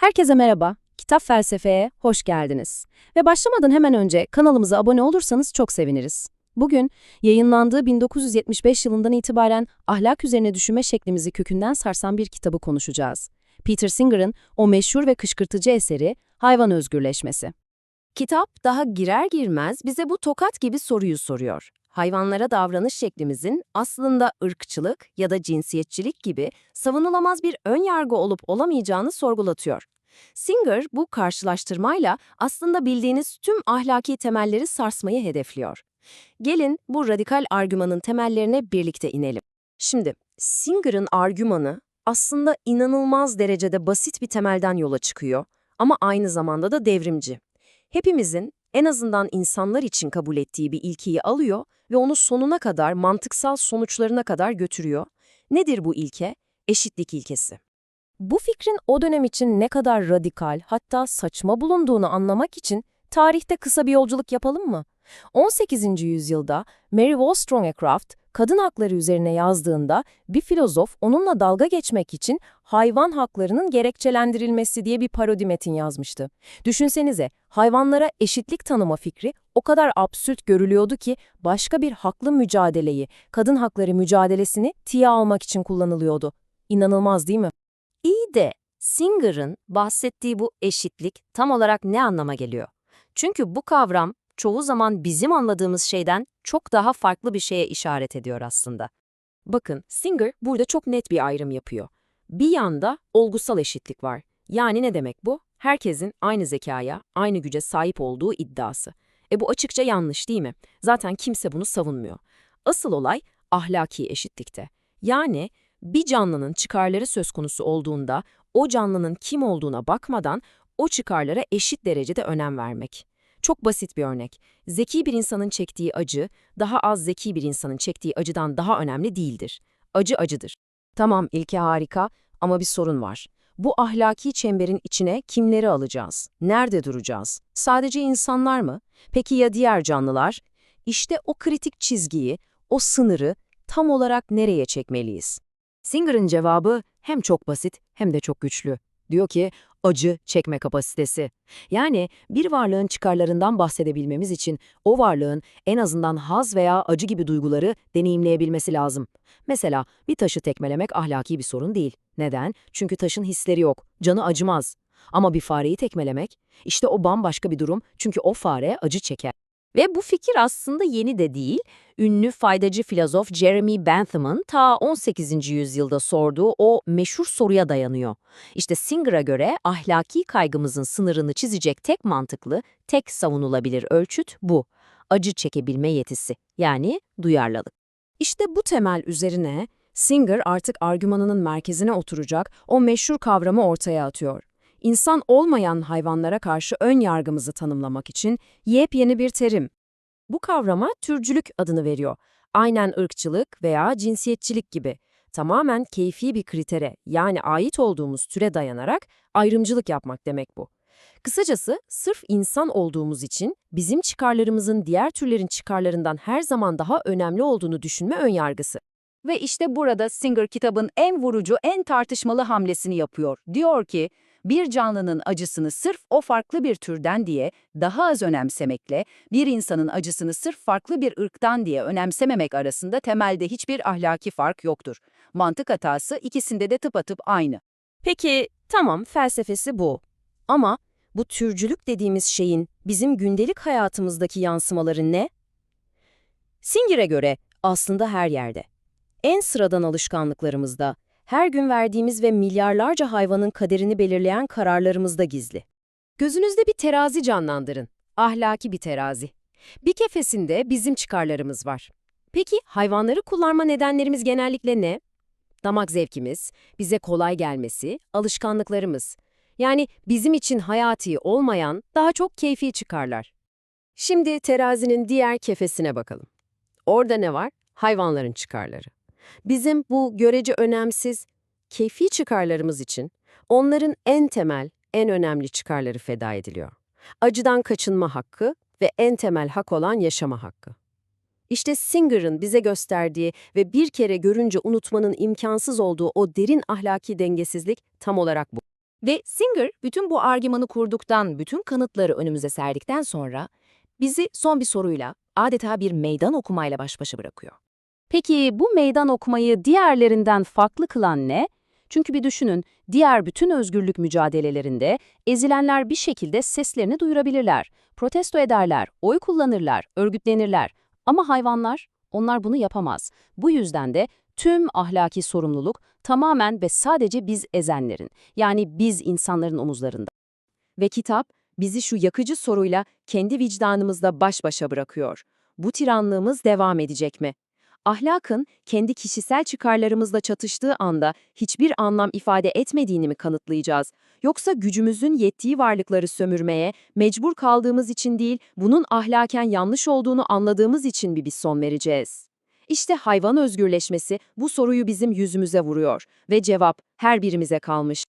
Herkese merhaba, Kitap Felsefe'ye hoş geldiniz. Ve başlamadan hemen önce kanalımıza abone olursanız çok seviniriz. Bugün yayınlandığı 1975 yılından itibaren ahlak üzerine düşünme şeklimizi kökünden sarsan bir kitabı konuşacağız. Peter Singer'ın o meşhur ve kışkırtıcı eseri Hayvan Özgürleşmesi. Kitap daha girer girmez bize bu tokat gibi soruyu soruyor. Hayvanlara davranış şeklimizin aslında ırkçılık ya da cinsiyetçilik gibi savunulamaz bir önyargı olup olamayacağını sorgulatıyor. Singer bu karşılaştırmayla aslında bildiğiniz tüm ahlaki temelleri sarsmayı hedefliyor. Gelin bu radikal argümanın temellerine birlikte inelim. Şimdi Singer'ın argümanı aslında inanılmaz derecede basit bir temelden yola çıkıyor ama aynı zamanda da devrimci. Hepimizin en azından insanlar için kabul ettiği bir ilkeyi alıyor ve onu sonuna kadar, mantıksal sonuçlarına kadar götürüyor. Nedir bu ilke? Eşitlik ilkesi. Bu fikrin o dönem için ne kadar radikal, hatta saçma bulunduğunu anlamak için tarihte kısa bir yolculuk yapalım mı? 18. yüzyılda Mary Wollstonecraft kadın hakları üzerine yazdığında bir filozof onunla dalga geçmek için hayvan haklarının gerekçelendirilmesi diye bir parodi metin yazmıştı. Düşünsenize, hayvanlara eşitlik tanıma fikri o kadar absürt görülüyordu ki başka bir haklı mücadeleyi, kadın hakları mücadelesini tiye almak için kullanılıyordu. İnanılmaz değil mi? İyi de Singer'ın bahsettiği bu eşitlik tam olarak ne anlama geliyor? Çünkü bu kavram çoğu zaman bizim anladığımız şeyden çok daha farklı bir şeye işaret ediyor aslında. Bakın, Singer burada çok net bir ayrım yapıyor. Bir yanda olgusal eşitlik var. Yani ne demek bu? Herkesin aynı zekaya, aynı güce sahip olduğu iddiası. Bu açıkça yanlış değil mi? Zaten kimse bunu savunmuyor. Asıl olay ahlaki eşitlikte. Yani bir canlının çıkarları söz konusu olduğunda o canlının kim olduğuna bakmadan o çıkarlara eşit derecede önem vermek. Çok basit bir örnek. Zeki bir insanın çektiği acı, daha az zeki bir insanın çektiği acıdan daha önemli değildir. Acı acıdır. Tamam, ilke harika ama bir sorun var. Bu ahlaki çemberin içine kimleri alacağız? Nerede duracağız? Sadece insanlar mı? Peki ya diğer canlılar? İşte o kritik çizgiyi, o sınırı tam olarak nereye çekmeliyiz? Singer'ın cevabı hem çok basit hem de çok güçlü. Diyor ki, acı çekme kapasitesi. Yani bir varlığın çıkarlarından bahsedebilmemiz için o varlığın en azından haz veya acı gibi duyguları deneyimleyebilmesi lazım. Mesela bir taşı tekmelemek ahlaki bir sorun değil. Neden? Çünkü taşın hisleri yok, canı acımaz. Ama bir fareyi tekmelemek, işte o bambaşka bir durum çünkü o fare acı çeker. Ve bu fikir aslında yeni de değil, ünlü faydacı filozof Jeremy Bentham'ın ta 18. yüzyılda sorduğu o meşhur soruya dayanıyor. İşte Singer'a göre ahlaki kaygımızın sınırını çizecek tek mantıklı, tek savunulabilir ölçüt bu. Acı çekebilme yetisi, yani duyarlılık. İşte bu temel üzerine Singer artık argümanının merkezine oturacak o meşhur kavramı ortaya atıyor. İnsan olmayan hayvanlara karşı ön yargımızı tanımlamak için yepyeni bir terim. Bu kavrama türcülük adını veriyor. Aynen ırkçılık veya cinsiyetçilik gibi. Tamamen keyfi bir kritere, yani ait olduğumuz türe dayanarak ayrımcılık yapmak demek bu. Kısacası sırf insan olduğumuz için bizim çıkarlarımızın diğer türlerin çıkarlarından her zaman daha önemli olduğunu düşünme önyargısı. Ve işte burada Singer kitabın en vurucu, en tartışmalı hamlesini yapıyor. Diyor ki, bir canlının acısını sırf o farklı bir türden diye daha az önemsemekle, bir insanın acısını sırf farklı bir ırktan diye önemsememek arasında temelde hiçbir ahlaki fark yoktur. Mantık hatası ikisinde de tıpatıp aynı. Peki, tamam, felsefesi bu. Ama bu türcülük dediğimiz şeyin bizim gündelik hayatımızdaki yansımaları ne? Singer'e göre aslında her yerde. En sıradan alışkanlıklarımızda, her gün verdiğimiz ve milyarlarca hayvanın kaderini belirleyen kararlarımızda gizli. Gözünüzde bir terazi canlandırın. Ahlaki bir terazi. Bir kefesinde bizim çıkarlarımız var. Peki hayvanları kullanma nedenlerimiz genellikle ne? Damak zevkimiz, bize kolay gelmesi, alışkanlıklarımız. Yani bizim için hayati olmayan daha çok keyfi çıkarlar. Şimdi terazinin diğer kefesine bakalım. Orada ne var? Hayvanların çıkarları. Bizim bu görece önemsiz, keyfi çıkarlarımız için onların en temel, en önemli çıkarları feda ediliyor. Acıdan kaçınma hakkı ve en temel hak olan yaşama hakkı. İşte Singer'ın bize gösterdiği ve bir kere görünce unutmanın imkansız olduğu o derin ahlaki dengesizlik tam olarak bu. Ve Singer bütün bu argümanı kurduktan, bütün kanıtları önümüze serdikten sonra bizi son bir soruyla, adeta bir meydan okumayla baş başa bırakıyor. Peki bu meydan okumayı diğerlerinden farklı kılan ne? Çünkü bir düşünün, diğer bütün özgürlük mücadelelerinde ezilenler bir şekilde seslerini duyurabilirler, protesto ederler, oy kullanırlar, örgütlenirler. Ama hayvanlar, onlar bunu yapamaz. Bu yüzden de tüm ahlaki sorumluluk tamamen ve sadece biz ezenlerin, yani biz insanların omuzlarında. Ve kitap bizi şu yakıcı soruyla kendi vicdanımızla baş başa bırakıyor. Bu tiranlığımız devam edecek mi? Ahlakın kendi kişisel çıkarlarımızla çatıştığı anda hiçbir anlam ifade etmediğini mi kanıtlayacağız? Yoksa gücümüzün yettiği varlıkları sömürmeye mecbur kaldığımız için değil, bunun ahlaken yanlış olduğunu anladığımız için mi bir son vereceğiz? İşte hayvan özgürleşmesi bu soruyu bizim yüzümüze vuruyor ve cevap her birimize kalmış.